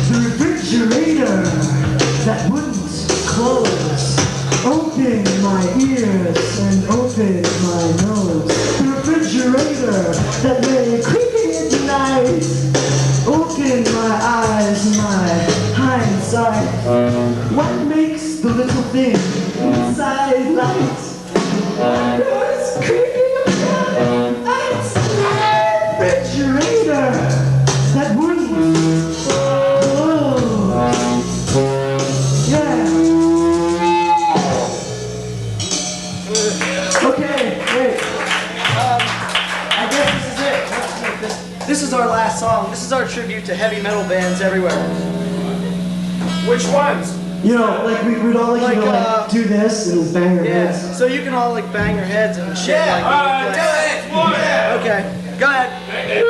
The refrigerator that wouldn't close opened my ears and opened my nose. The refrigerator that lay creeping at night opened my eyes and my hindsight. What makes the little thing inside light? It was creeping around outside the refrigerator that wouldn't close. Yeah. Okay, wait. I guess this is it. This is our last song. This is our tribute to heavy metal bands everywhere. Which ones? You know, like we'd all do this and bang our Yeah, heads. so you can all like bang your heads and shit. Yeah, like, do it! Okay, go ahead.